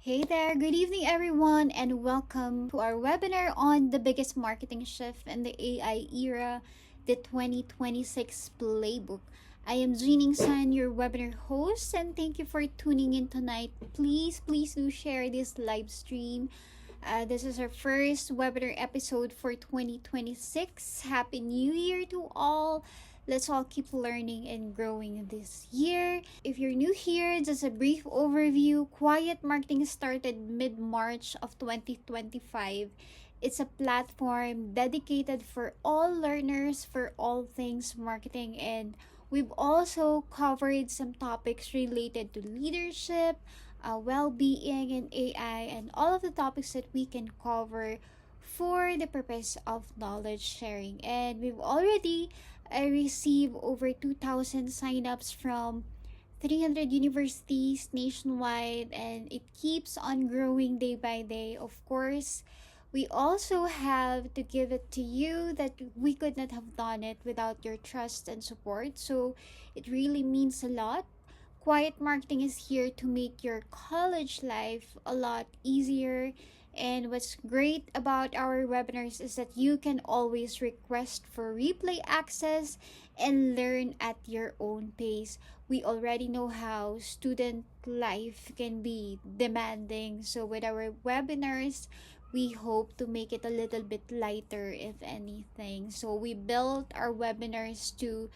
Hey there, good evening everyone, and welcome to our webinar on the biggest marketing shift in the AI era, the 2026 Playbook. I am Jeaning Sun, your webinar host, and thank you for tuning in tonight. Please do share this live stream. This is our first webinar episode for 2026. Happy New Year to all! Let's all keep learning and growing this year. If you're new here, just a brief overview. Quiet Marketing started mid-March of 2025. It's a platform dedicated for all learners for all things marketing, and we've also covered some topics related to leadership, well-being, and AI, and all of the topics that we can cover for the purpose of knowledge sharing. And we've already received over 2,000 signups from 300 universities nationwide, and it keeps on growing day by day. Of course, we also have to give it to you that we could not have done it without your trust and support. So it really means a lot. Quiet Marketing is here to make your college life a lot easier. And what's great about our webinars is that you can always request for replay access and learn at your own pace. We already know how student life can be demanding. So with our webinars, we hope to make it a little bit lighter, if anything. So we built our webinars to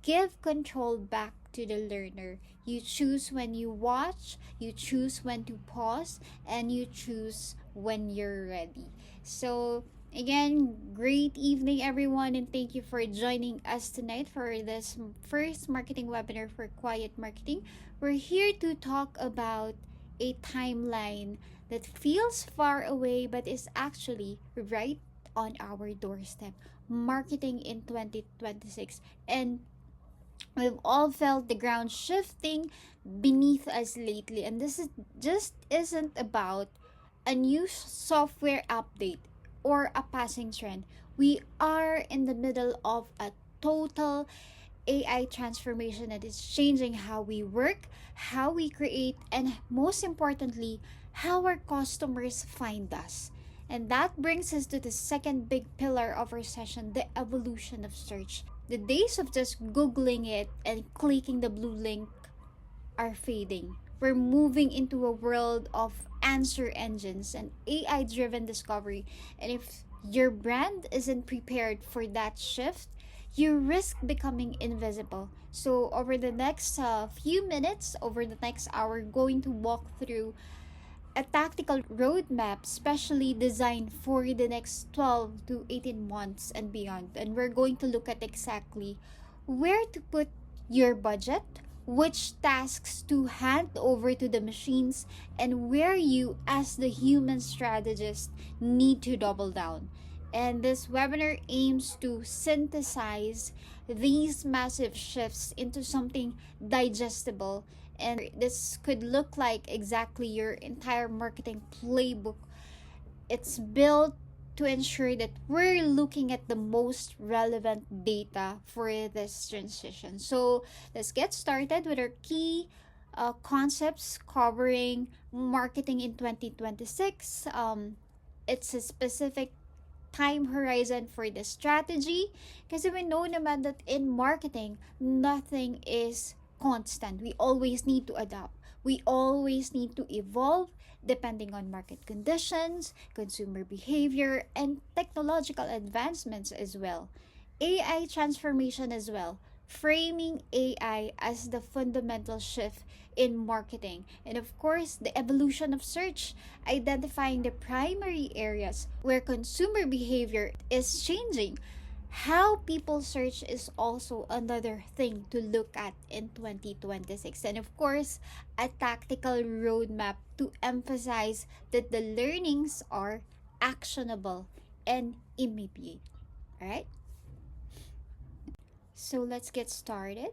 give control back to the learner. You choose when you watch, you choose when to pause, and you choose when you're ready. So, again, great evening, everyone, and thank you for joining us tonight for this first marketing webinar for Quiet Marketing. We're here to talk about a timeline that feels far away but is actually right on our doorstep. Marketing in 2026. And we've all felt the ground shifting beneath us lately, and this is just isn't about a new software update or a passing trend. We are in the middle of a total AI transformation that is changing how we work, how we create, and most importantly, how our customers find us. And that brings us to the second big pillar of our session, the evolution of search. The days of just Googling it and clicking the blue link are fading. We're moving into a world of answer engines and AI driven discovery. And if your brand isn't prepared for that shift, you risk becoming invisible. So, over the next few minutes, over the next hour, going to walk through a tactical roadmap specially designed for the next 12 to 18 months and beyond. And we're going to look at exactly where to put your budget, which tasks to hand over to the machines, and where you, as the human strategist, need to double down. And this webinar aims to synthesize these massive shifts into something digestible, and this could look like exactly your entire marketing playbook. It's built to ensure that we're looking at the most relevant data for this transition. So let's get started with our key concepts covering marketing in 2026. It's a specific time horizon for the strategy, kasi we know naman that in marketing, nothing is constant. We always need to adapt. We always need to evolve depending on market conditions, consumer behavior, and technological advancements as well. AI transformation as well, framing AI as the fundamental shift in marketing. And of course, the evolution of search, identifying the primary areas where consumer behavior is changing. How people search is also another thing to look at in 2026. And of course, a tactical roadmap to emphasize that the learnings are actionable and immediate. All right? So let's get started.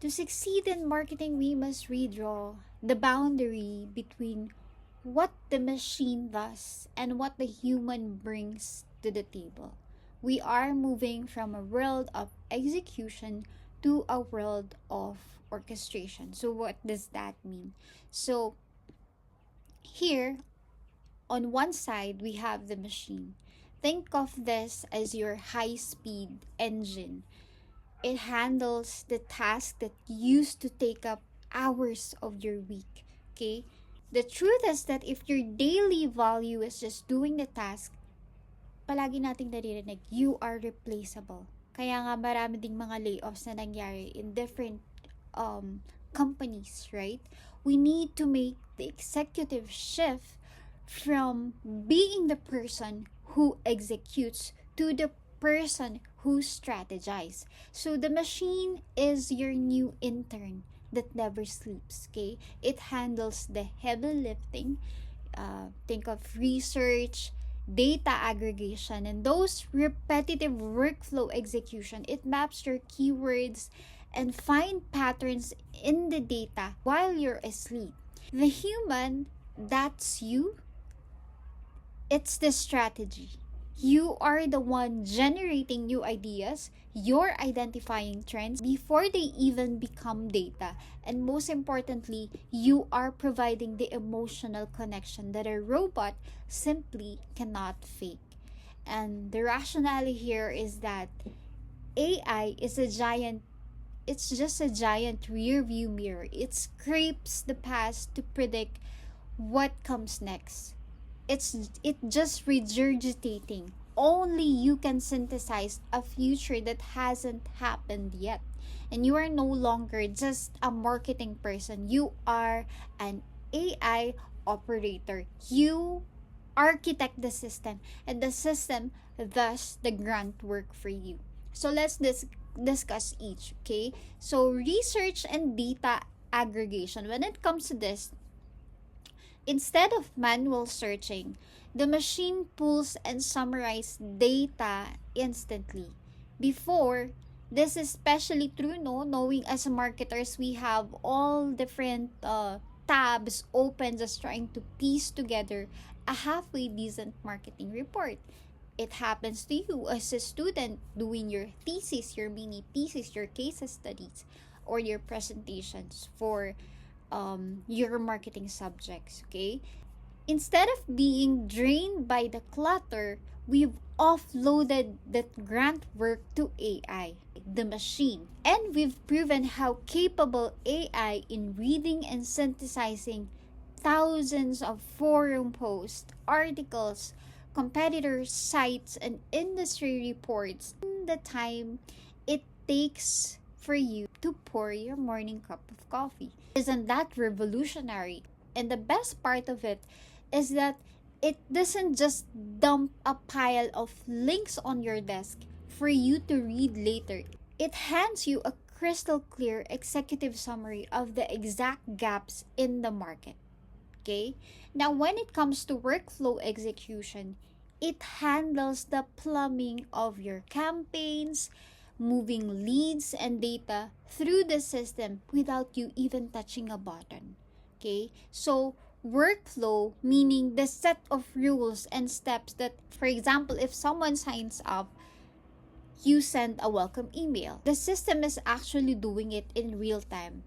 To succeed in marketing, we must redraw the boundary between what the machine does and what the human brings to the table. We are moving from a world of execution to a world of orchestration. So what does that mean? So Here, on one side, we have the machine. Think of this as your high-speed engine. It handles the task that used to take up hours of your week. Okay? The truth is that if your daily value is just doing the task, palagi nating naririnig, you are replaceable. Kaya nga marami ding mga layoffs na nangyari in different companies, right? We need to make the executive shift from being the person who executes to the person who strategizes. So the machine is your new intern that never sleeps, okay? It handles the heavy lifting. Think of research, data aggregation, and those repetitive workflow execution. It maps your keywords and find patterns in the data while you're asleep. The human, that's you. It's the strategy. You are the one generating new ideas. You're identifying trends before they even become data. And most importantly, you are providing the emotional connection that a robot simply cannot fake. And the rationale here is that AI is it's just a giant rear view mirror. It scrapes the past to predict what comes next. It just regurgitating. Only you can synthesize a future that hasn't happened yet. And you are no longer just a marketing person. You are an AI operator. You architect the system, and the system does the grunt work for you. So let's discuss each, okay? So research and data aggregation. When it comes to this, instead of manual searching, the machine pulls and summarizes data instantly. Before, this is especially true, no? Knowing as marketers, we have all different tabs open just trying to piece together a halfway decent marketing report. It happens to you as a student doing your thesis, your mini thesis, your case studies, or your presentations for your marketing subjects, okay? Instead of being drained by the clutter, we've offloaded that grunt work to AI, the machine. And we've proven how capable AI in reading and synthesizing thousands of forum posts, articles, competitors' sites, and industry reports in the time it takes for you to pour your morning cup of coffee. Isn't that revolutionary? And the best part of it is that it doesn't just dump a pile of links on your desk for you to read later. It hands you a crystal clear executive summary of the exact gaps in the market. Okay? Now, when it comes to workflow execution, it handles the plumbing of your campaigns, moving leads and data through the system without you even touching a button. Okay? So, workflow meaning the set of rules and steps that, for example, if someone signs up, you send a welcome email. The system is actually doing it in real time.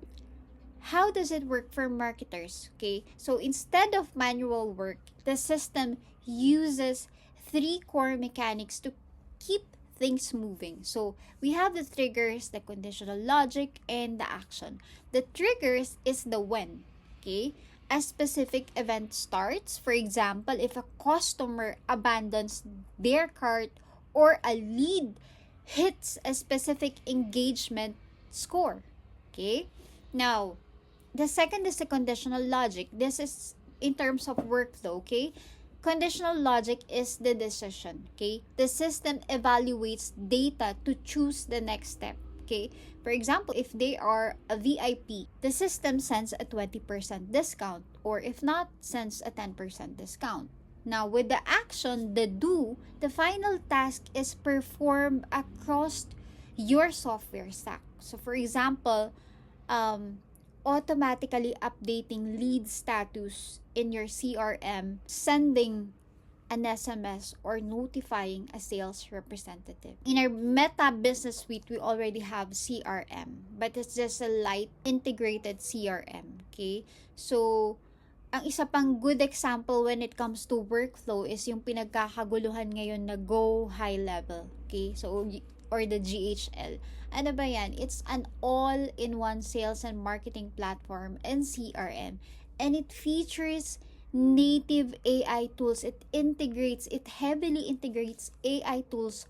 How does it work for marketers? Okay, so instead of manual work, the system uses three core mechanics to keep things moving. So we have the triggers, the conditional logic, and the action. The triggers is the when. Okay, a specific event starts. For example, if a customer abandons their cart or a lead hits a specific engagement score. Okay, now the second is the conditional logic. This is in terms of workflow, okay? Conditional logic is the decision, okay? The system evaluates data to choose the next step, okay? For example, if they are a VIP, the system sends a 20% discount, or if not, sends a 10% discount. Now, with the action, the do, the final task is performed across your software stack. So, for example, automatically updating lead status in your CRM, sending an SMS, or notifying a sales representative. In our Meta Business Suite, we already have CRM, but it's just a light integrated CRM, okay? So, Ang isa pang good example when it comes to workflow is yung pinagkakaguluhan ngayon na Go High Level. Okay? So, or the GHL. Ano ba yan? It's an all-in-one sales and marketing platform and CRM. And it features native AI tools. It heavily integrates AI tools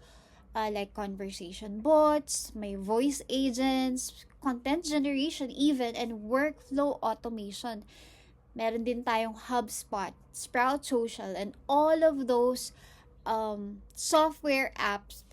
like conversation bots, may voice agents, content generation even, and workflow automation. Meron din tayong HubSpot, Sprout Social, and all of those software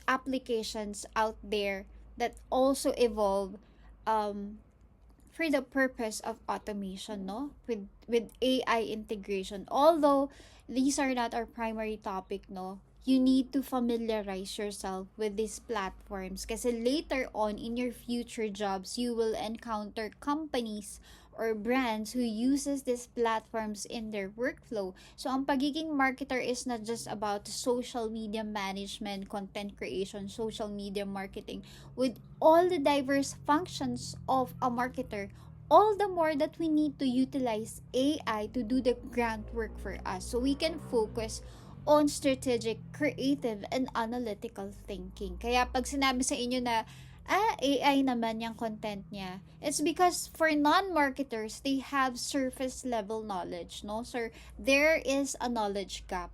applications out there that also evolve for the purpose of automation, no? With AI integration. Although these are not our primary topic, no? You need to familiarize yourself with these platforms kasi later on in your future jobs, you will encounter companies or brands who uses these platforms in their workflow. So, ang pagiging marketer is not just about social media management, content creation, social media marketing. With all the diverse functions of a marketer, all the more that we need to utilize AI to do the grunt work for us so we can focus on strategic, creative, and analytical thinking. Kaya pag sinabi sa inyo na, AI naman yung content niya, it's because for non-marketers, they have surface level knowledge, no? So, there is a knowledge gap.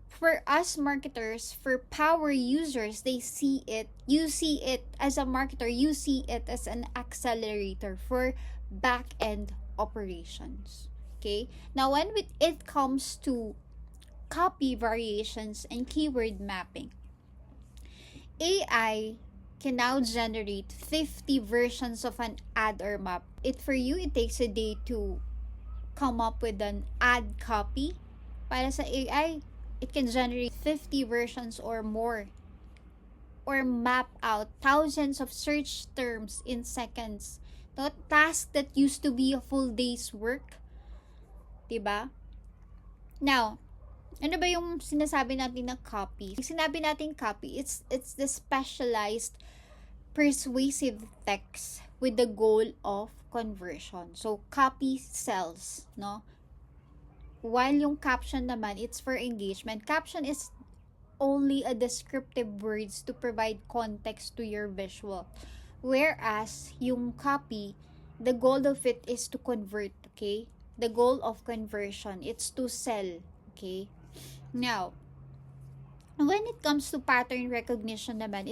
For us marketers, for power users, they see it, you see it as a marketer, you see it as an accelerator for back-end operations. Okay? Now, when it comes to copy variations and keyword mapping, AI can now generate 50 versions of an ad or map. For you, it takes a day to come up with an ad copy. Para sa AI, it can generate 50 versions or more, or map out thousands of search terms in seconds. No task that used to be a full day's work. Diba? Now, ano ba yung sinasabi natin na copy? Sinabi natin copy, it's the specialized persuasive text with the goal of conversion. So, copy sells, no? While yung caption naman, it's for engagement. Caption is only a descriptive words to provide context to your visual. Whereas, yung copy, the goal of it is to convert, okay? The goal of conversion, it's to sell, okay? Now, when it comes to pattern recognition naman,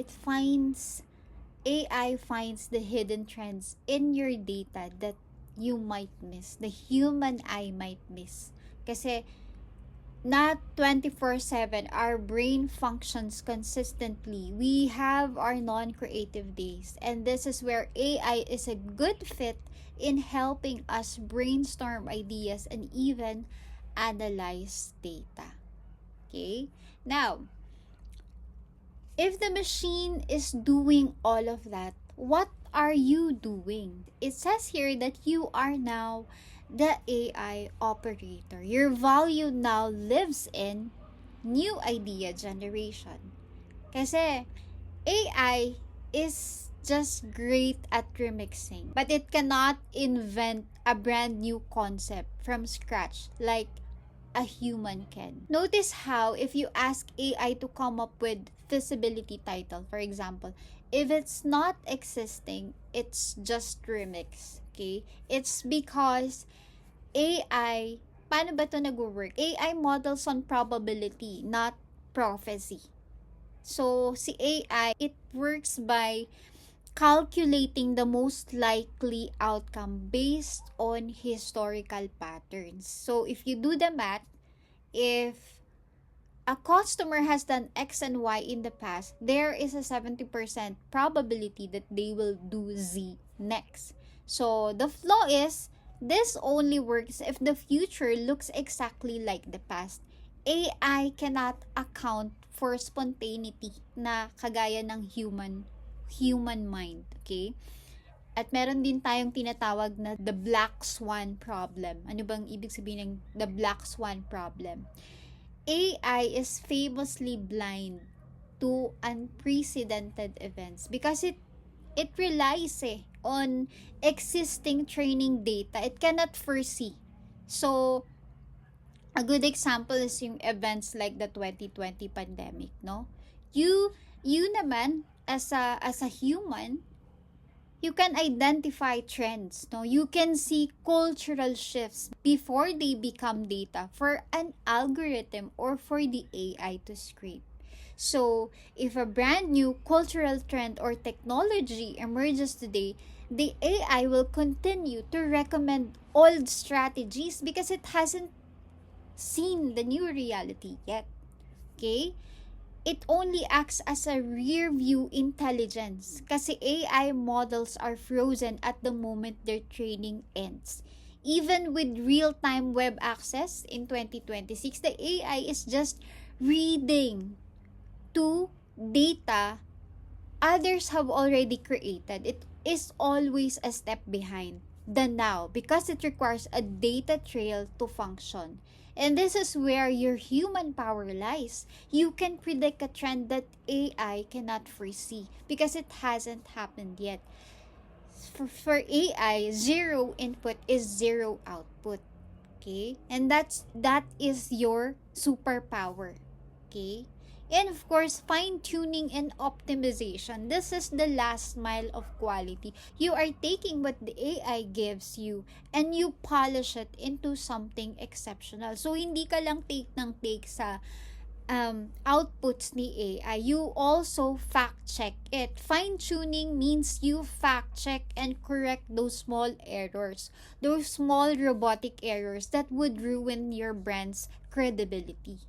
AI finds the hidden trends in your data that you might miss, the human eye might miss. Kasi, not 24/7, our brain functions consistently. We have our non-creative days. And this is where AI is a good fit in helping us brainstorm ideas and even analyze data. Okay? Now, if the machine is doing all of that, what are you doing? It says here that you are now the AI operator. Your value now lives in new idea generation. Kasi AI is just great at remixing, but it cannot invent a brand new concept from scratch like a human can. Notice how if you ask AI to come up with feasibility title, for example, if it's not existing, it's just remix. Okay? It's because AI, paano ba ito nag-work? AI models on probability, not prophecy. So, si AI, it works by calculating the most likely outcome based on historical patterns. So, if you do the math, if a customer has done X and Y in the past, there is a 70% probability that they will do Z next. So, the flaw is, this only works if the future looks exactly like the past. AI cannot account for spontaneity na kagaya ng human mind, okay? At meron din tayong tinatawag na the black swan problem. Ano bang ibig sabihin ng the black swan problem? AI is famously blind to unprecedented events because it relies on existing training data. It cannot foresee So, a good example is yung events like the 2020 pandemic, no? You naman as a human, you can identify trends, no? You can see cultural shifts before they become data for an algorithm or for the AI to scrape. So, if a brand new cultural trend or technology emerges today, the AI will continue to recommend old strategies because it hasn't seen the new reality yet. Okay? It only acts as a rear view intelligence kasi AI models are frozen at the moment their training ends. Even with real-time web access in 2026, the AI is just reading to data others have already created. It is always a step behind the now because it requires a data trail to function. And this is where your human power lies. You can predict a trend that AI cannot foresee because it hasn't happened yet. For AI, zero input is zero output. Okay? And that is your superpower. Okay? And of course, fine tuning and optimization. This is the last mile of quality. You are taking what the AI gives you and you polish it into something exceptional. So, hindi ka lang take ng take sa outputs ni AI. You also fact check it. Fine tuning means you fact check and correct those small errors, those small robotic errors that would ruin your brand's credibility.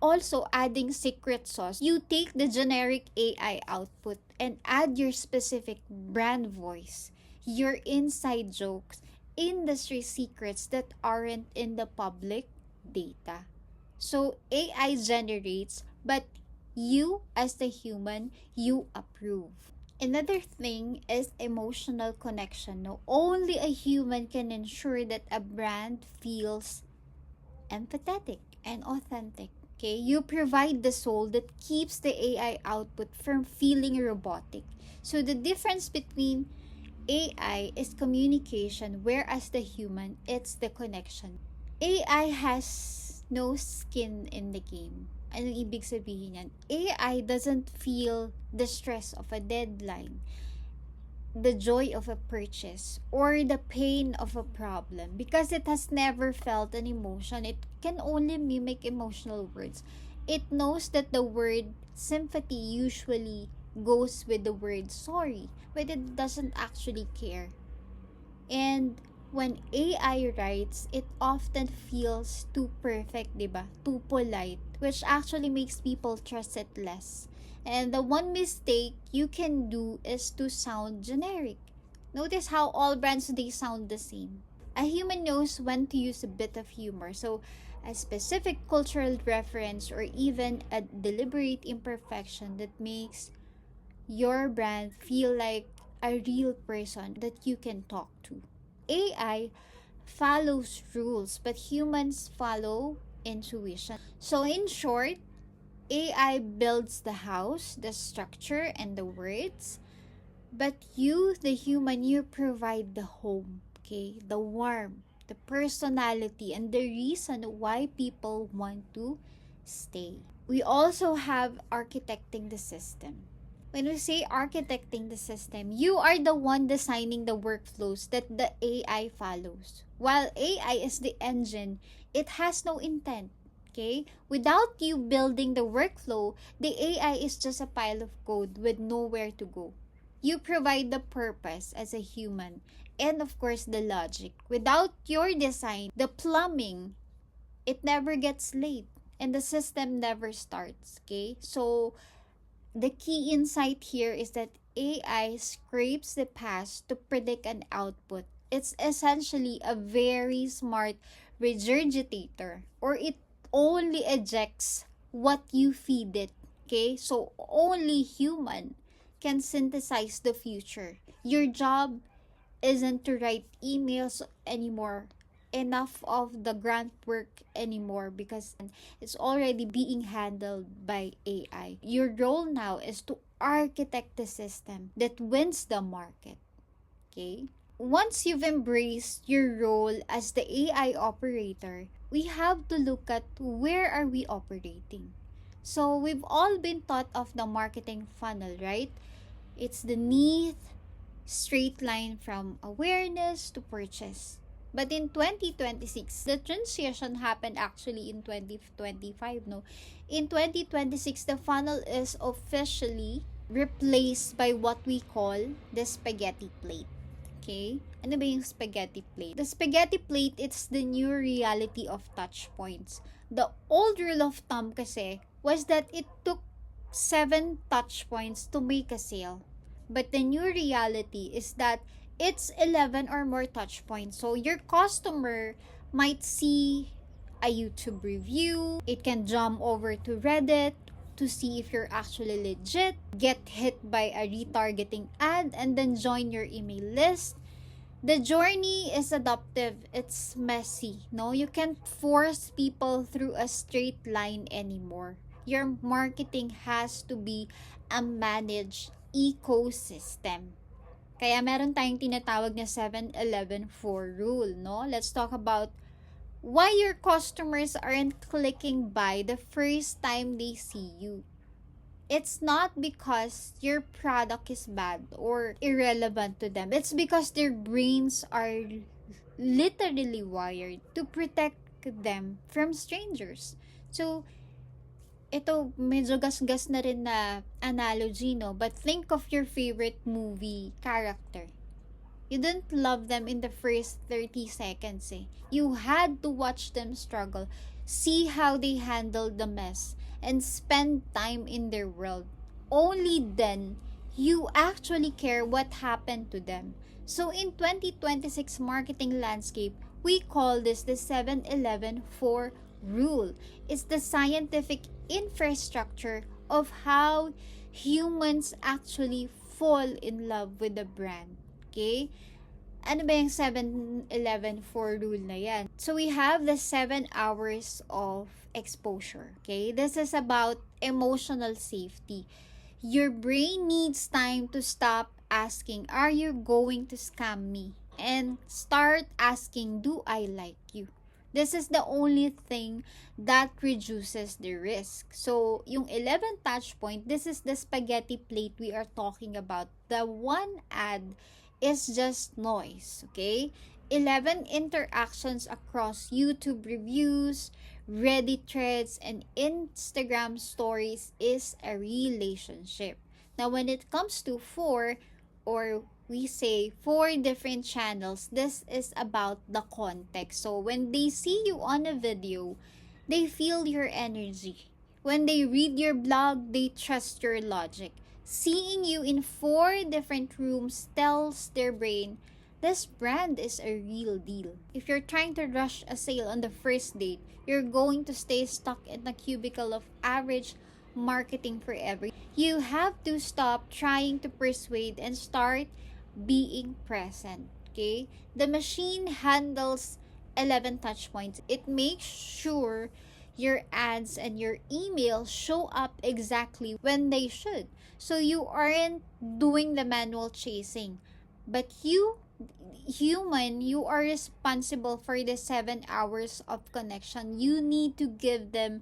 Also, adding secret sauce. You take the generic AI output and add your specific brand voice, your inside jokes, industry secrets that aren't in the public data. So, AI generates, but you, as the human, you approve. Another thing is emotional connection. No, only a human can ensure that a brand feels empathetic and authentic. Okay, you provide the soul that keeps the AI output from feeling robotic. So the difference between AI is communication, whereas the human, it's the connection. AI has no skin in the game. Anong ibig sabihin yan? AI doesn't feel the stress of a deadline, the joy of a purchase, or the pain of a problem because it has never felt an emotion. It can only mimic emotional words. It knows that the word sympathy usually goes with the word sorry, but it doesn't actually care. And when AI writes, it often feels too perfect, diba? Too polite, which actually makes people trust it less. And the one mistake you can do is to sound generic. Notice how all brands they sound the same. A human knows when to use a bit of humor. So, a specific cultural reference or even a deliberate imperfection that makes your brand feel like a real person that you can talk to. AI follows rules, but humans follow intuition. So, in short, AI builds the house, the structure, and the words, but you, the human, you provide the home, okay? The warmth, the personality, and the reason why people want to stay. We also have architecting the system. When we say architecting the system, you are the one designing the workflows that the AI follows. While AI is the engine, it has no intent. Okay? Without you building the workflow, the AI is just a pile of code with nowhere to go. You provide the purpose as a human and of course the logic. Without your design, the plumbing, it never gets late and the system never starts. Okay? So the key insight here is that AI scrapes the past to predict an output. It's essentially a very smart regurgitator, or it only ejects what you feed it. Okay? So only human can synthesize the future. Your job isn't to write emails anymore, enough of the grunt work anymore because it's already being handled by AI. Your role now is to architect the system that wins the market. Okay? once you've embraced your role as the AI operator, we have to look at where are we operating. So we've all been taught of the marketing funnel, right? It's the neat, straight line from awareness to purchase. But in 2026, the transition happened actually in 2025, no? In 2026, the funnel is officially replaced by what we call the spaghetti plate. Okay? Ano ba yung spaghetti plate? The spaghetti plate, it's the new reality of touch points. The old rule of thumb kasi was that it took 7 touch points to make a sale. But the new reality is that it's 11 or more touch points. So your customer might see a YouTube review, it can jump over to Reddit to see if you're actually legit, get hit by a retargeting ad, and then join your email list. The journey is adaptive, it's messy, no? You can't force people through a straight line anymore. Your marketing has to be a managed ecosystem. Kaya meron tayong tinatawag na 7-11-4 rule, no? Let's talk about why your customers aren't clicking buy the first time they see you. It's not because your product is bad or irrelevant to them. It's because their brains are literally wired to protect them from strangers. So, ito, medyo gas-gas na rin na analogy, no? But think of your favorite movie character. You didn't love them in the first 30 seconds, eh. You had to watch them struggle, see how they handled the mess, and spend time in their world. Only then, you actually care what happened to them. So in 2026 marketing landscape, we call this the 7-11-4 rule. It's the scientific infrastructure of how humans actually fall in love with the brand. Okay? Ano ba yung 7-11-4 rule na yan? So we have the 7 hours of exposure. Okay? This is about emotional safety. Your brain needs time to stop asking, are you going to scam me? And start asking, do I like you? This is the only thing that reduces the risk. So, yung 11 touch point, this is the spaghetti plate we are talking about. The one ad is just noise, okay? 11 interactions across YouTube reviews, Reddit threads, and Instagram stories is a relationship. Now, when it comes to 4, or we say 4 different channels, this is about the context. So when they see you on a video, they feel your energy. When they read your blog, they trust your logic. Seeing you in 4 different rooms tells their brain, this brand is a real deal. If you're trying to rush a sale on the first date, you're going to stay stuck in the cubicle of average marketing forever. You have to stop trying to persuade and start being present. Okay? The machine handles 11 touch points. It makes sure your ads and your email show up exactly when they should. So you aren't doing the manual chasing. But you are responsible for the 7 hours of connection. You need to give them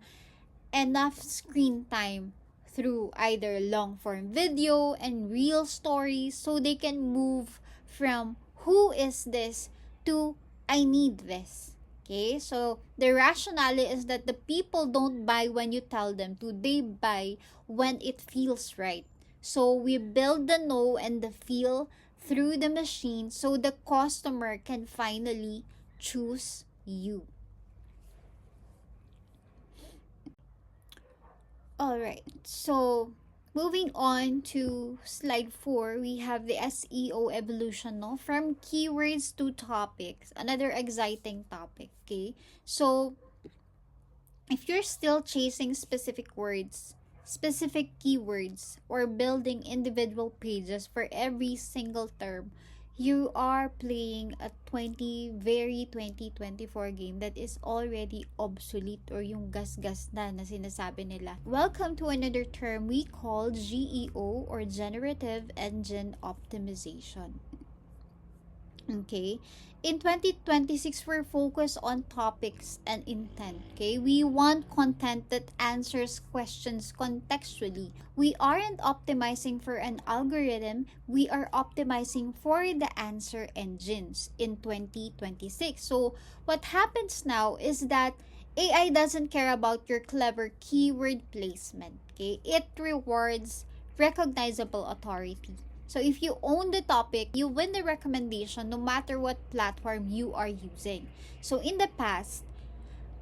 enough screen time through either long form video and real stories so they can move from who is this to I need this. Okay, so the rationale is that the people don't buy when you tell them to, they buy when it feels right. So we build the know and the feel through the machine so the customer can finally choose you. Alright, so moving on to slide 4, we have the SEO evolution, no? From keywords to topics, another exciting topic, okay? So, if you're still chasing specific words, specific keywords, or building individual pages for every single term, you are playing a 2024 game that is already obsolete, or yung gas-gas na sinasabi nila. Welcome to another term we call GEO, or Generative Engine Optimization. Okay. In 2026, we're focused on topics and intent. Okay. We want content that answers questions contextually. We aren't optimizing for an algorithm, we are optimizing for the answer engines in 2026. So, what happens now is that AI doesn't care about your clever keyword placement. Okay. It rewards recognizable authority. So if you own the topic, you win the recommendation no matter what platform you are using. So in the past,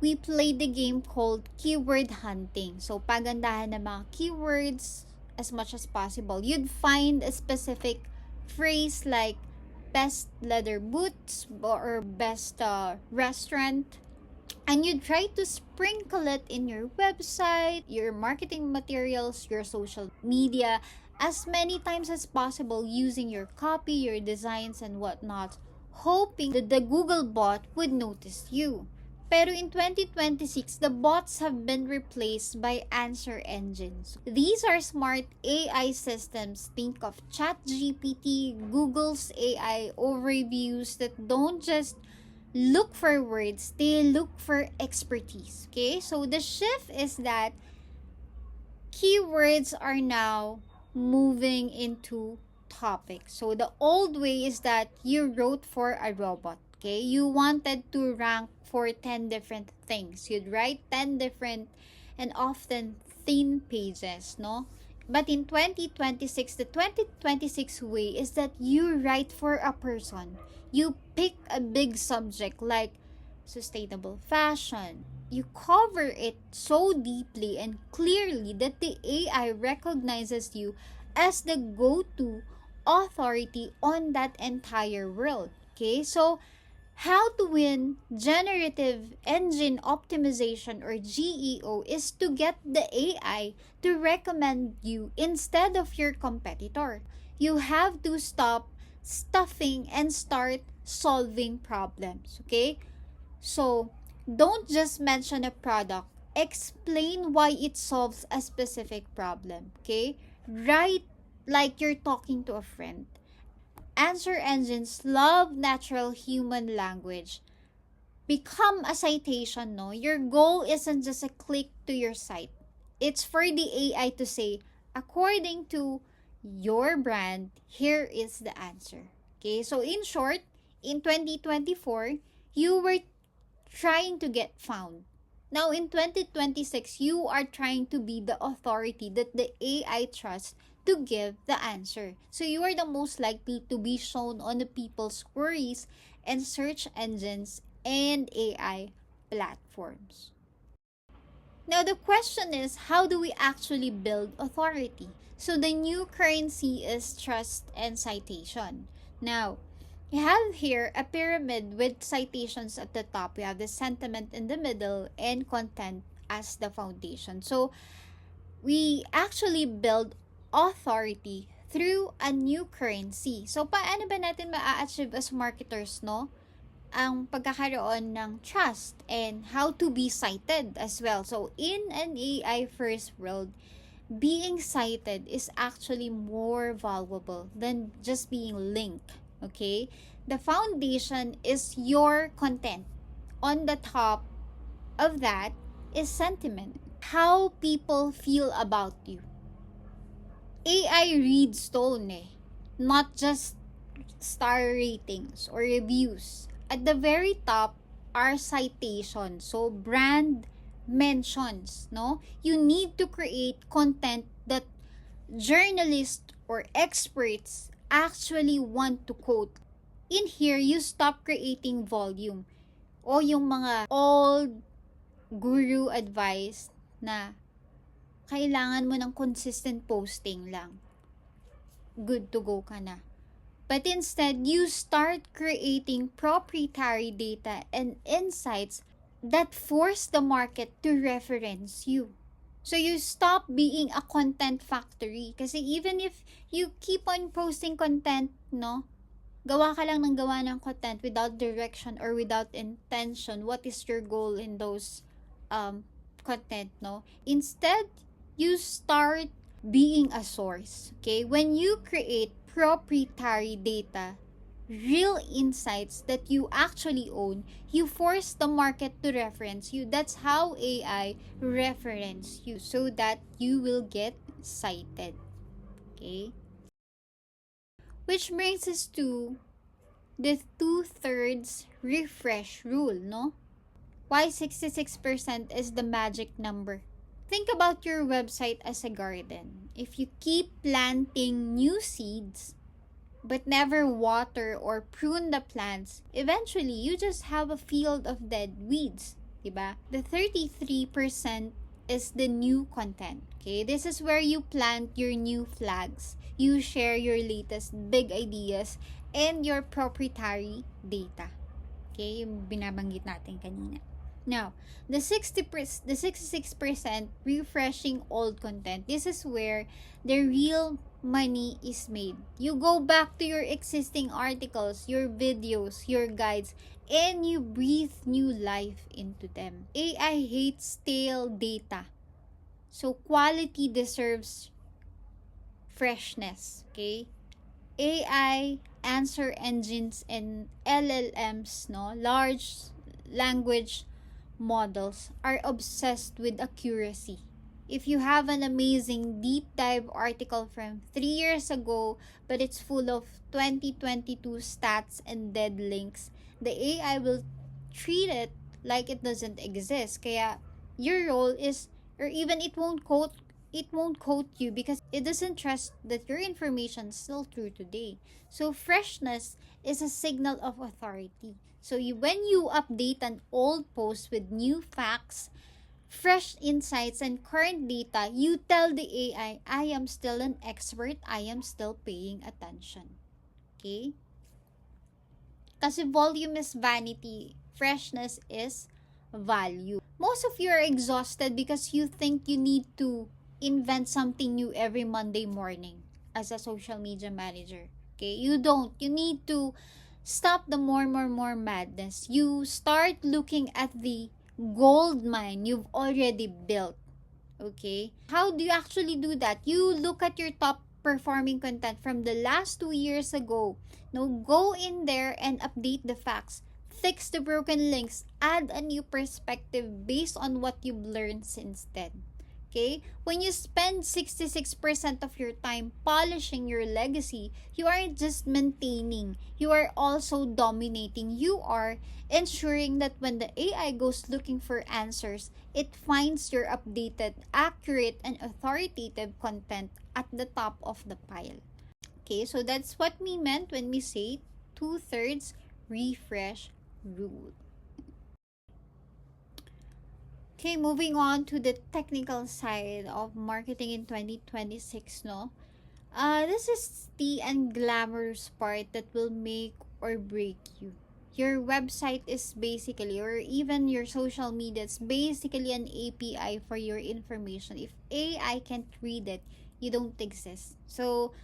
we played the game called keyword hunting. So pagandahan ng mga keywords as much as possible. You'd find a specific phrase like best leather boots or best restaurant, and you try to sprinkle it in your website, your marketing materials, your social media as many times as possible using your copy, your designs, and whatnot, hoping that the Google bot would notice you. Pero in 2026, the bots have been replaced by answer engines. These are smart AI systems. Think of ChatGPT, Google's AI overviews that don't just look for words, they look for expertise. Okay, so the shift is that keywords are now moving into topics. So the old way is that you wrote for a robot. Okay, you wanted to rank for 10 different things. You'd write 10 different and often thin pages, no? But in 2026, the 2026 way is that you write for a person. You pick a big subject like sustainable fashion. You cover it so deeply and clearly that the AI recognizes you as the go-to authority on that entire world. Okay, so how to win generative engine optimization or GEO is to get the AI to recommend you instead of your competitor. You have to stop stuffing and start solving problems. Okay, so don't just mention a product, explain why it solves a specific problem. Okay, write like you're talking to a friend. Answer engines love natural human language. Become a citation, no? Your goal isn't just a click to your site. It's for the AI to say, according to your brand, here is the answer. Okay, so in short, in 2024, you were trying to get found. Now in 2026, you are trying to be the authority that the AI trusts to give the answer. So you are the most likely to be shown on the people's queries and search engines and AI platforms. Now the question is, how do we actually build authority? So the new currency is trust and citation. Now, you have here a pyramid with citations at the top. We have the sentiment in the middle and content as the foundation. So we actually build authority through a new currency. So paano ba natin ma-achieve as marketers, no? Ang pagkakaroon ng trust and how to be cited as well. So in an AI first world, being cited is actually more valuable than just being linked. Okay? The foundation is your content. On the top of that is sentiment. How people feel about you. AI reads tone not just star ratings or reviews. At the very top are citations. So brand mentions, no? You need to create content that journalists or experts actually want to quote. In here, you stop creating volume o yung mga old guru advice na kailangan mo ng consistent posting lang. Good to go ka na. But instead, you start creating proprietary data and insights that force the market to reference you. So you stop being a content factory. Kasi even if you keep on posting content, no? Gawa ka lang ng gawa ng content without direction or without intention. What is your goal in those content, no? Instead, you start being a source. Okay? When you create proprietary data, real insights that you actually own, you force the market to reference you. That's how AI reference you so that you will get cited. Okay? Which brings us to the two-thirds refresh rule, no? Why 66% is the magic number? Think about your website as a garden. If you keep planting new seeds, but never water or prune the plants, eventually you just have a field of dead weeds, diba? The 33% is the new content. Okay, this is where you plant your new flags. You share your latest big ideas and your proprietary data. Okay, yung binabanggit natin kanina. Now, the 66% refreshing old content. This is where the real money is made. You go back to your existing articles, your videos, your guides, and you breathe new life into them. AI hates stale data. So quality deserves freshness, okay? AI answer engines and LLMs, no, large language models, are obsessed with accuracy. If you have an amazing deep dive article from 3 years ago, but it's full of 2022 stats and dead links, the AI will treat it like it doesn't exist. Kaya your role is, or even it won't quote you because it doesn't trust that your information is still true today. So freshness is a signal of authority. So when you update an old post with new facts, fresh insights, and current data, you tell the I am still an expert, I am still paying attention. Okay? Kasi volume is vanity, freshness is value. Most of you are exhausted because you think you need to invent something new every Monday morning as a social media manager. Okay? You don't. You need to stop the more madness. You start looking at the gold mine you've already built. Okay? How do you actually do that? You look at your top performing content from the last 2 years ago. No, go in there and update the facts. Fix the broken links. Add a new perspective based on what you've learned since then. Okay? When you spend 66% of your time polishing your legacy, you aren't just maintaining, you are also dominating. You are ensuring that when the AI goes looking for answers, it finds your updated, accurate, and authoritative content at the top of the pile. Okay, so that's what we meant when we say two-thirds refresh rule. Okay, moving on to the technical side of marketing in 2026, no? This is the unglamorous part that will make or break you. Your website is basically, or even your social media, it's basically an API for your information. If AI can't read it, you don't exist. So,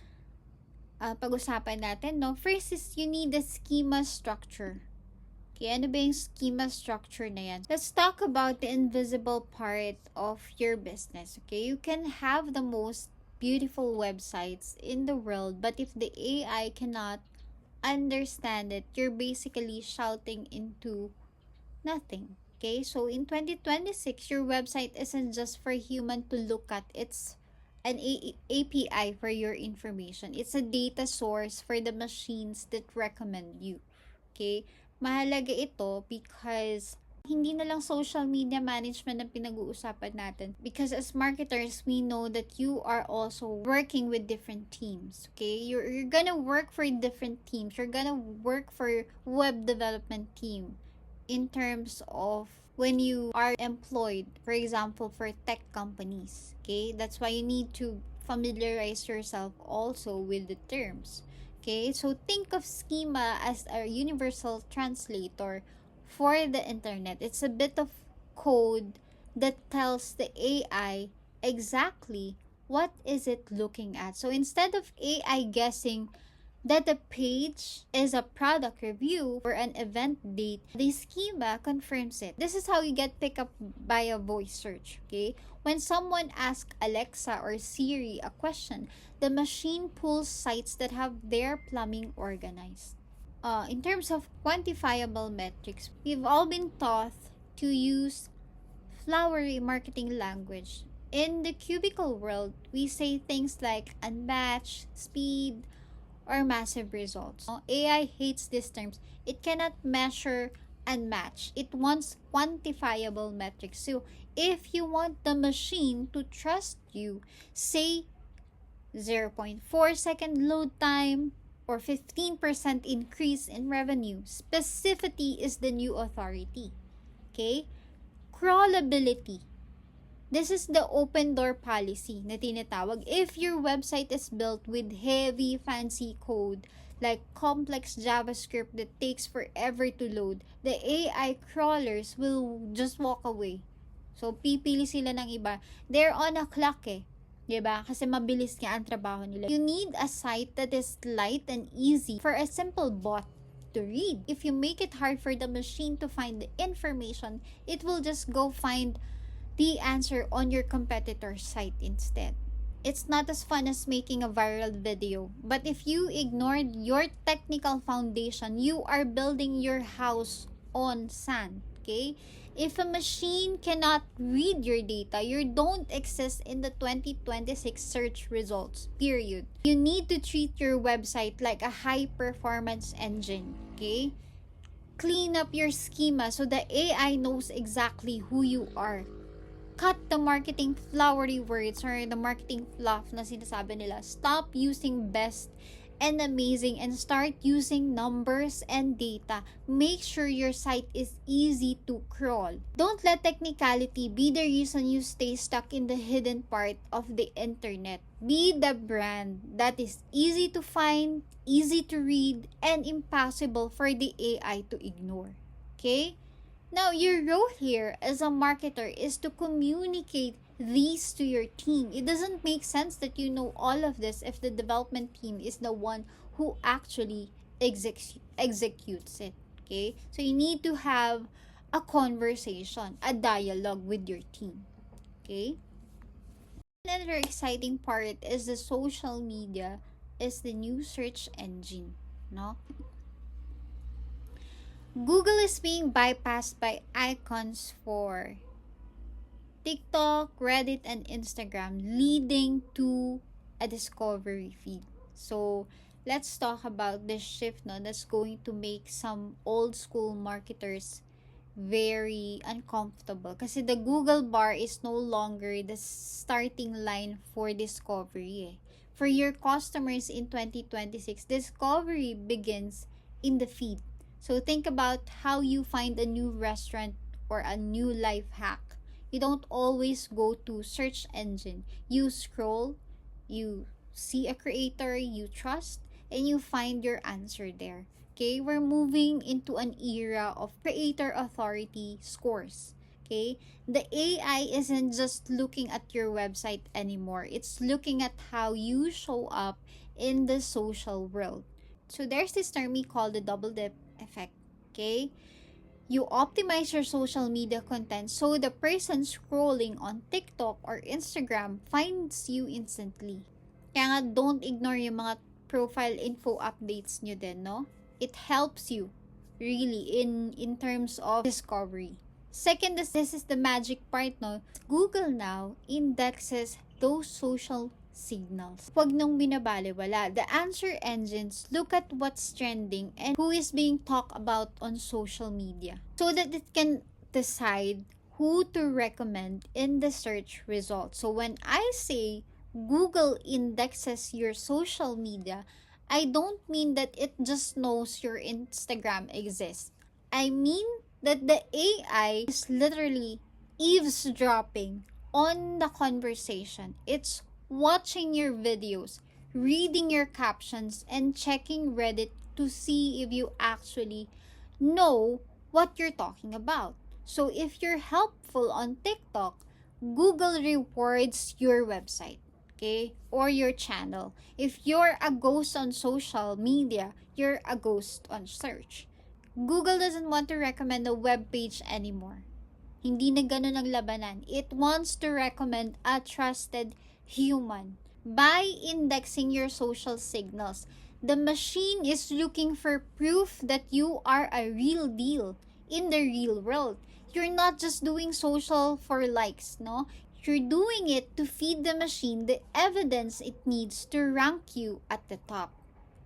pag-usapan natin, no? First is you need a schema structure. Okay, ano ba yung schema structure na yan? Let's talk about the invisible part of your business, okay? You can have the most beautiful websites in the world, but if the AI cannot understand it, you're basically shouting into nothing, okay? So in 2026, your website isn't just for human to look at. It's an API for your information. It's a data source for the machines that recommend you, okay? Mahalaga ito because hindi na lang social media management ang pinag-uusapan natin. Because as marketers, we know that you are also working with different teams. Okay? You're gonna work for different teams. You're gonna work for web development team in terms of when you are employed, for example, for tech companies. Okay? That's why you need to familiarize yourself also with the terms. Okay, so think of schema as a universal translator for the internet. It's a bit of code that tells the AI exactly what is it looking at. So instead of AI guessing that the page is a product review or an event date, the schema confirms it. This is how you get picked up by a voice search, okay? When someone asks Alexa or Siri a question, the machine pulls sites that have their plumbing organized. In terms of quantifiable metrics, we've all been taught to use flowery marketing language. In the cubicle world, we say things like unmatched, speed, or massive results. AI hates these terms. It cannot measure unmatched. It wants quantifiable metrics. So if you want the machine to trust you, say 0.4-second load time or 15% increase in revenue. Specificity is the new authority. Okay? Crawlability. This is the open door policy na tinatawag. If your website is built with heavy, fancy code, like complex JavaScript that takes forever to load, the AI crawlers will just walk away. So, pipili sila ng iba. They're on a clock eh. Diba? Kasi mabilis nga ang trabaho nila. You need a site that is light and easy for a simple bot to read. If you make it hard for the machine to find the information, it will just go find the answer on your competitor's site instead. It's not as fun as making a viral video, but if you ignored your technical foundation, you are building your house on sand, okay? If a machine cannot read your data, you don't exist in the 2026 search results, period. You need to treat your website like a high-performance engine, okay? Clean up your schema so the AI knows exactly who you are. Cut the marketing flowery words or the marketing fluff na sinasabi nila. Stop using best and amazing and start using numbers and data. Make sure your site is easy to crawl. Don't let technicality be the reason you stay stuck in the hidden part of the internet. Be the brand that is easy to find, easy to read, and impossible for the AI to ignore. Okay? Now, your role here as a marketer is to communicate these to your team. It doesn't make sense that you know all of this if the development team is the one who actually executes it. Okay? So, you need to have a conversation, a dialogue with your team. Okay? Another exciting part is the social media is the new search engine. No? Google is being bypassed by icons for TikTok, Reddit, and Instagram, leading to a discovery feed. So, let's talk about this shift that's going to make some old school marketers very uncomfortable. Kasi the Google bar is no longer the starting line for discovery. For your customers in 2026, discovery begins in the feed. So think about how you find a new restaurant or a new life hack. You don't always go to search engine. You scroll, you see a creator you trust, and you find your answer there. Okay, we're moving into an era of creator authority scores. Okay, the AI isn't just looking at your website anymore. It's looking at how you show up in the social world. So there's this term we call the double dip effect. Okay, you optimize your social media content so the person scrolling on TikTok or Instagram finds you instantly. Kaya nga, don't ignore yung mga profile info updates nyo din, no? It helps you really in terms of discovery. Second, this is the magic part, no? Google now indexes those social signals. Huwag nung binabaliwala. The answer engines look at what's trending and who is being talked about on social media so that it can decide who to recommend in the search results. So when I say Google indexes your social media, I don't mean that it just knows your Instagram exists. I mean that the AI is literally eavesdropping on the conversation. It's watching your videos, reading your captions, and checking Reddit to see if you actually know what you're talking about. So if you're helpful on TikTok, Google rewards your website, okay, or your channel. If you're a ghost on social media, you're a ghost on search. Google doesn't want to recommend a web page anymore. Hindi na ganun ang labanan. It wants to recommend a trusted human. By indexing your social signals, The machine is looking for proof that you are a real deal in the real world. You're not just doing social for likes, no? You're doing it to feed the machine the evidence it needs to rank you at the top.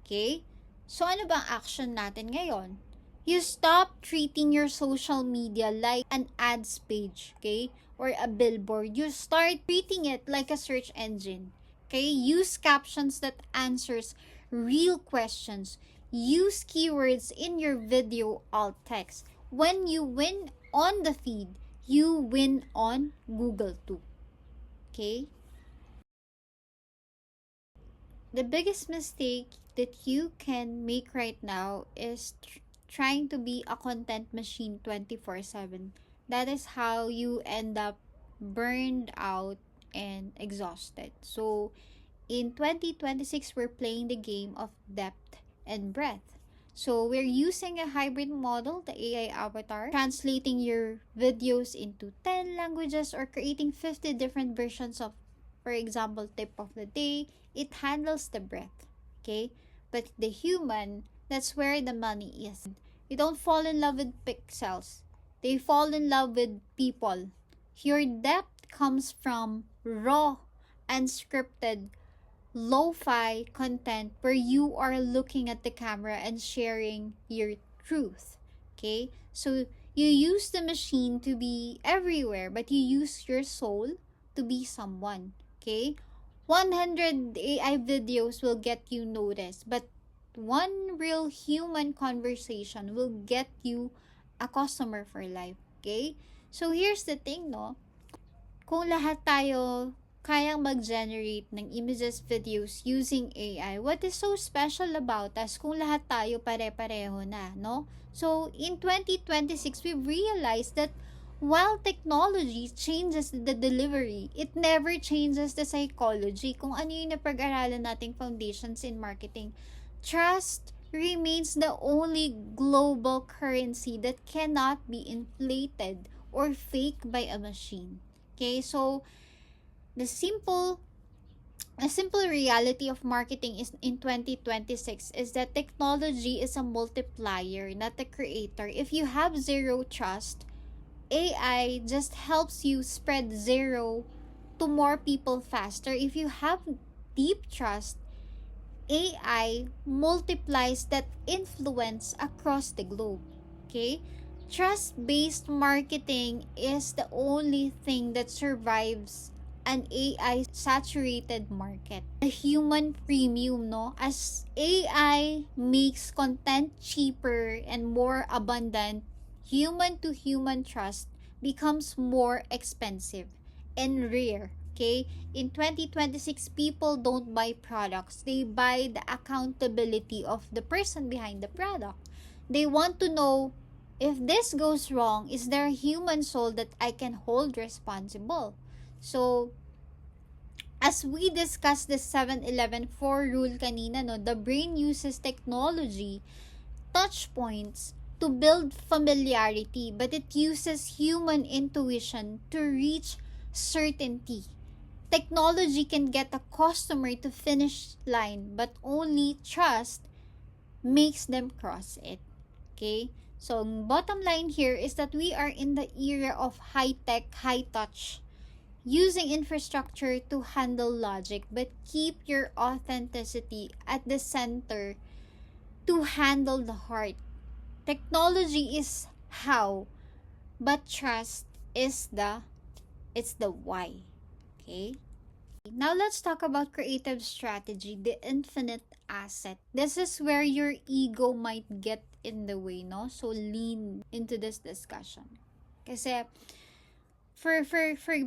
Okay? So ano bang action natin ngayon? You stop treating your social media like an ads page, okay? Or a billboard. You start treating it like a search engine. Okay? Use captions that answers real questions. Use keywords in your video alt text. When you win on the feed, you win on Google too. Okay? The biggest mistake that you can make right now is trying to be a content machine 24/7. That is how you end up burned out and exhausted. So, in 2026, we're playing the game of depth and breadth. So, we're using a hybrid model, the AI avatar, translating your videos into 10 languages or creating 50 different versions of, for example, tip of the day. It handles the breadth, okay? But the human, that's where the money is. You don't fall in love with pixels. They fall in love with people. Your depth comes from raw, unscripted, lo-fi content where you are looking at the camera and sharing your truth. Okay? So you use the machine to be everywhere, but you use your soul to be someone. Okay? 100 AI videos will get you noticed, but one real human conversation will get you a customer for life. Okay? So here's the thing, no? Kung lahat tayo kayang mag-generate ng images, videos using AI, what is so special about us kung lahat tayo pare-pareho na, no? So, in 2026, we've realized that while technology changes the delivery, it never changes the psychology. Kung ano yung napag-aralan nating foundations in marketing, trust remains the only global currency that cannot be inflated or faked by a machine. Okay, so the simple reality of marketing is in 2026 is that technology is a multiplier, not a creator. If you have zero trust, AI just helps you spread zero to more people faster. If you have deep trust, AI multiplies that influence across the globe. Okay? Trust-based marketing is the only thing that survives an AI-saturated market. The human premium, no? As AI makes content cheaper and more abundant, human-to-human trust becomes more expensive and rare. Okay? In 2026, people don't buy products. They buy the accountability of the person behind the product. They want to know, if this goes wrong, is there a human soul that I can hold responsible? So, as we discussed the 7-11 4 rule kanina, no, the brain uses technology, touch points, to build familiarity, but it uses human intuition to reach certainty. Technology can get a customer to finish line, but only trust makes them cross it. Okay? So, bottom line here is that we are in the era of high-tech, high-touch, using infrastructure to handle logic, but keep your authenticity at the center to handle the heart. Technology is how, but trust is the why. Okay? Now let's talk about creative strategy, the infinite asset. This is where your ego might get in the way, no? So lean into this discussion. Kasi for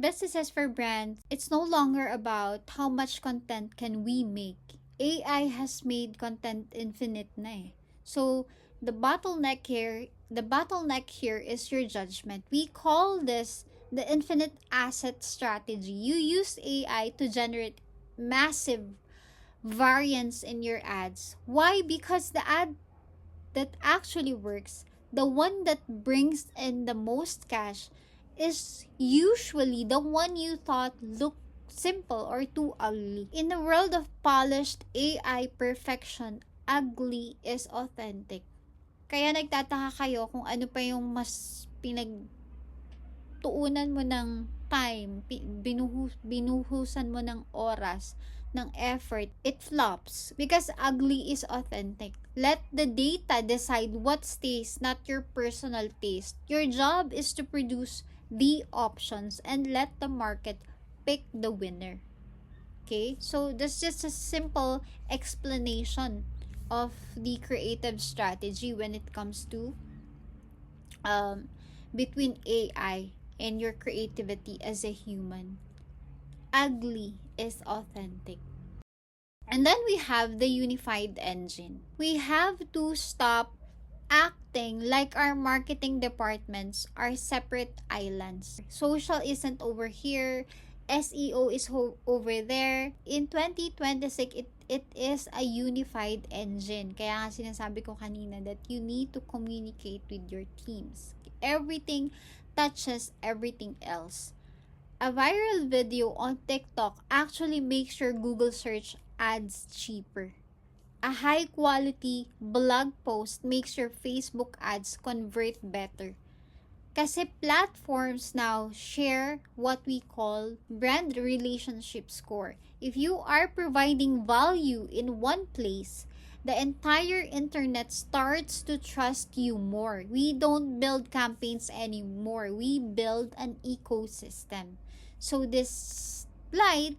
businesses, for brands, it's no longer about how much content can we make. AI has made content infinite na eh. So the bottleneck here is your judgment. We call this the infinite asset strategy. You use AI to generate massive variance in your ads. Why? Because the ad that actually works, the one that brings in the most cash, is usually the one you thought looked simple or too ugly. In a world of polished AI perfection, ugly is authentic. Kaya nagtataka kayo kung ano pa yung mas pinagtuunan mo ng time, binuhusan mo ng oras, ng effort, it flops because ugly is authentic. Let the data decide what stays, not your personal taste. Your job is to produce the options and let the market pick the winner. Okay? So that's just a simple explanation of the creative strategy when it comes to between AI and your creativity as a human. Ugly is authentic. And then we have the unified engine. We have to stop acting like our marketing departments are separate islands. Social isn't over here, SEO is over there. In 2026, it is a unified engine. Kaya nga sinasabi ko kanina that you need to communicate with your teams. Everything touches everything else. A viral video on TikTok actually makes your Google search ads cheaper. A high quality blog post makes your Facebook ads convert better. Kasi platforms now share what we call brand relationship score. If you are providing value in one place, the entire internet starts to trust you more. We don't build campaigns anymore. We build an ecosystem. So this slide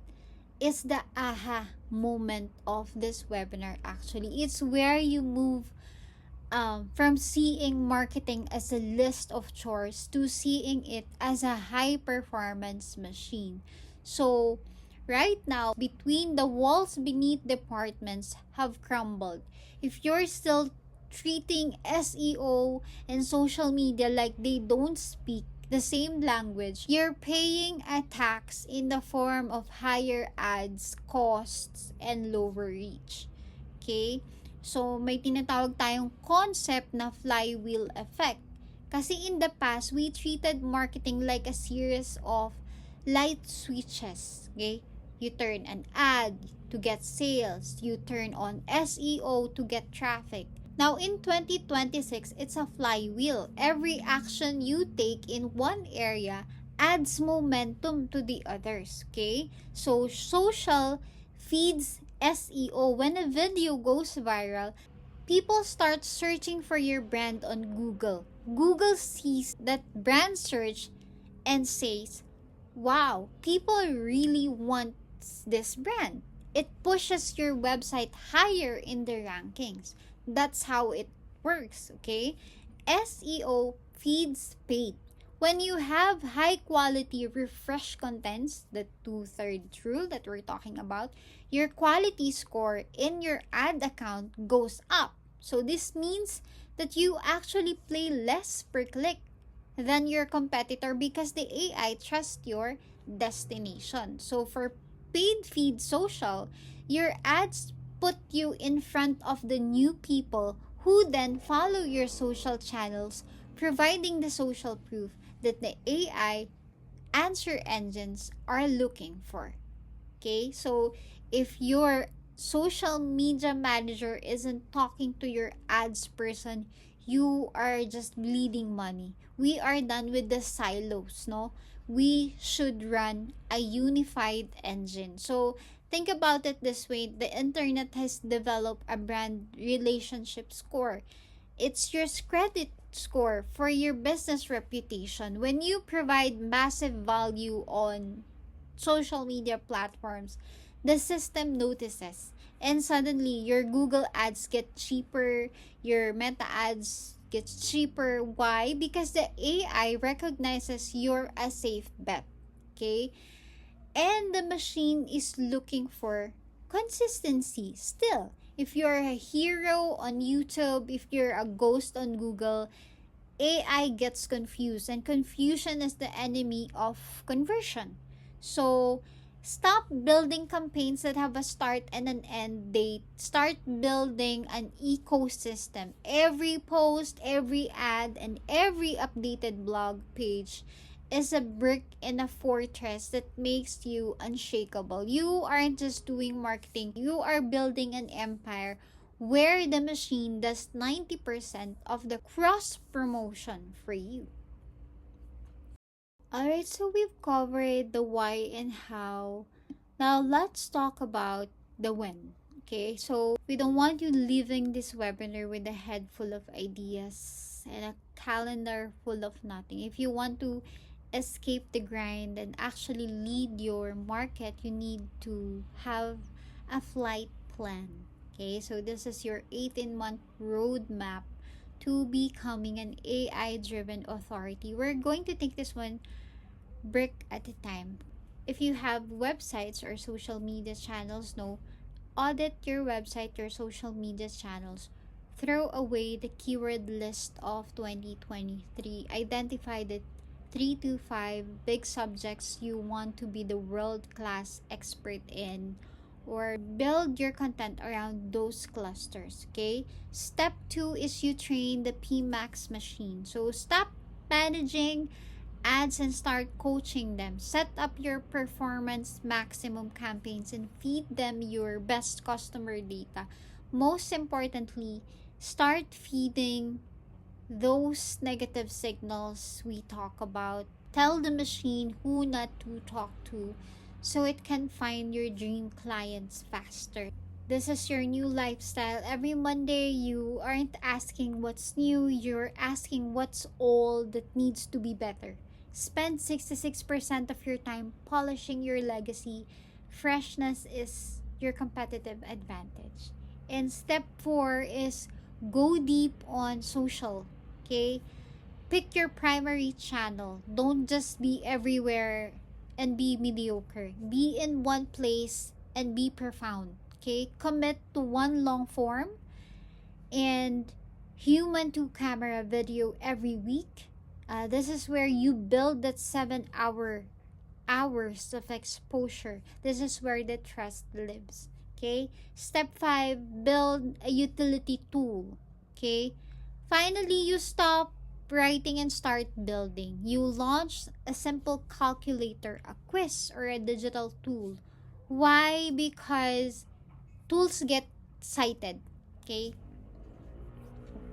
is the aha moment of this webinar actually. It's where you move from seeing marketing as a list of chores to seeing it as a high performance machine. So right now, between the walls beneath departments have crumbled. If you're still treating SEO and social media like they don't speak the same language, you're paying a tax in the form of higher ads, costs, and lower reach. Okay? So, may tinatawag tayong concept na flywheel effect. Kasi in the past, we treated marketing like a series of light switches. Okay? You turn an ad to get sales. You turn on SEO to get traffic. Now, in 2026, it's a flywheel. Every action you take in one area adds momentum to the others. Okay? So, social feeds SEO. When a video goes viral, people start searching for your brand on Google. Google sees that brand search and says, wow, people really want this brand. It pushes your website higher in the rankings. That's how it works, okay? SEO feeds paid. When you have high quality refresh contents, the 2/3 rule that we're talking about, your quality score in your ad account goes up. So this means that you actually pay less per click than your competitor because the AI trusts your destination. So for paid feed social, your ads put you in front of the new people who then follow your social channels, providing the social proof that the AI answer engines are looking for. Okay, so if your social media manager isn't talking to your ads person, you are just bleeding money. We are done with the silos, no? We should run a unified engine. So think about it this way, the internet has developed a brand relationship score. It's your credit score for your business reputation. When you provide massive value on social media platforms, the system notices. And suddenly, your Google ads get cheaper, your Meta ads gets cheaper. Why? Because the AI recognizes you're a safe bet. Okay? And the machine is looking for consistency still. If you're a hero on YouTube, if you're a ghost on Google, AI gets confused, and confusion is the enemy of conversion. So, stop building campaigns that have a start and an end date. Start building an ecosystem. Every post, every ad, and every updated blog page is a brick in a fortress that makes you unshakable. You aren't just doing marketing, you are building an empire where the machine does 90% of the cross promotion for you. Alright, so we've covered the why and how. Now let's talk about the when. Okay, so we don't want you leaving this webinar with a head full of ideas and a calendar full of nothing. If you want to escape the grind and actually lead your market, you need to have a flight plan. Okay, so this is your 18-month roadmap to becoming an AI driven authority. We're going to take this one brick at a time. If you have websites or social media channels, no, audit your website, your social media channels. Throw away the keyword list of 2023. Identify the 3 to 5 big subjects you want to be the world-class expert in, or build your content around those clusters. Okay, step 2 is you train the PMax machine. So stop managing ads and start coaching them. Set up your performance maximum campaigns and feed them your best customer data. Most importantly, start feeding those negative signals we talk about. Tell the machine who not to talk to so it can find your dream clients faster. This is your new lifestyle. Every Monday, you aren't asking what's new, you're asking what's old that needs to be better. Spend 66% of your time polishing your legacy. Freshness is your competitive advantage. And step 4 is go deep on social. Okay? Pick your primary channel. Don't just be everywhere and be mediocre. Be in one place and be profound. Okay? Commit to one long form and human to camera video every week. This is where you build that 7 hours of exposure. This is where the trust lives. Okay? Step 5, build a utility tool. Okay? Finally, you stop writing and start building. You launch a simple calculator, a quiz, or a digital tool. Why? Because tools get cited. Okay?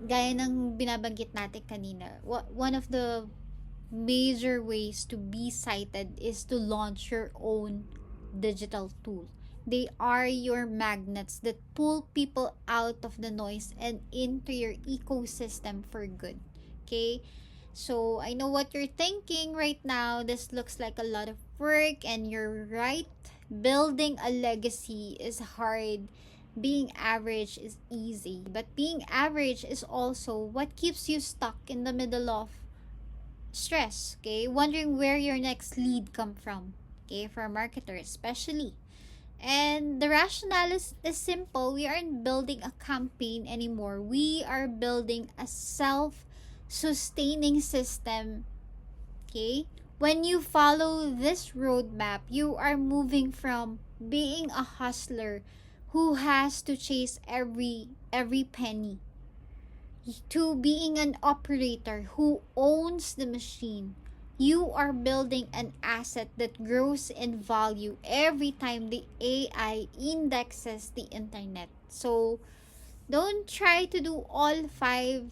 Gaya ng binabanggit natin kanina, one of the major ways to be cited is to launch your own digital tool. They are your magnets that pull people out of the noise and into your ecosystem for good. Okay? So, I know what you're thinking right now. This looks like a lot of work, and you're right. Building a legacy is hard. Being average is easy, but being average is also what keeps you stuck in the middle of stress, okay? Wondering where your next lead come from, okay? For a marketer especially. And the rationale is simple. We aren't building a campaign anymore. We are building a self-sustaining system, okay? When you follow this roadmap, you are moving from being a hustler who has to chase every penny to being an operator who owns the machine. You are building an asset that grows in value every time the AI indexes the internet. So don't try to do all 5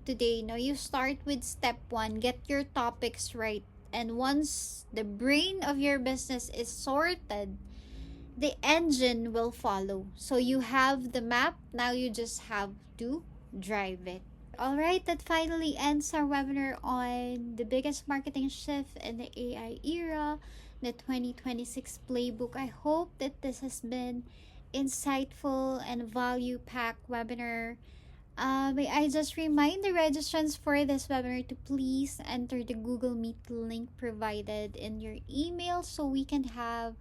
today. No, you start with step 1, get your topics right. And once the brain of your business is sorted, the engine will follow. So you have the map, now you just have to drive it. Alright, that finally ends our webinar on the biggest marketing shift in the AI era, the 2026 Playbook. I hope that this has been insightful and value-packed webinar. May I just remind the registrants for this webinar to please enter the Google Meet link provided in your email so we can have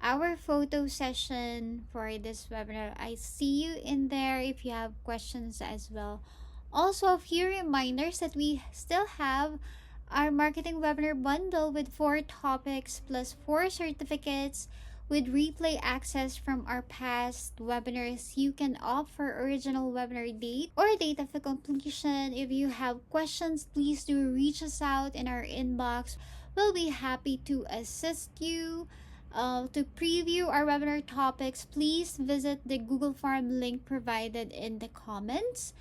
our photo session for this webinar. I see you in there if you have questions as well. Also, a few reminders that we still have our marketing webinar bundle with 4 topics plus 4 certificates with replay access from our past webinars. You can opt for original webinar date or date of the completion. If you have questions, please do reach us out in our inbox. We'll be happy to assist you. To preview our webinar topics, please visit the Google Form link provided in the comments.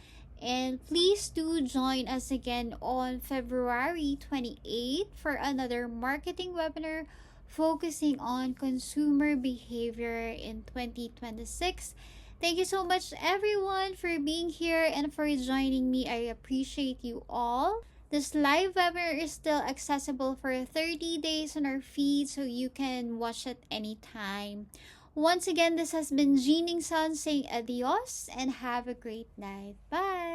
And please do join us again on February 28th for another marketing webinar focusing on consumer behavior in 2026. Thank you so much, everyone, for being here and for joining me. I appreciate you all. This live webinar is still accessible for 30 days on our feed, so you can watch it anytime. Once again, this has been Jeaning Sun saying adios and have a great night. Bye!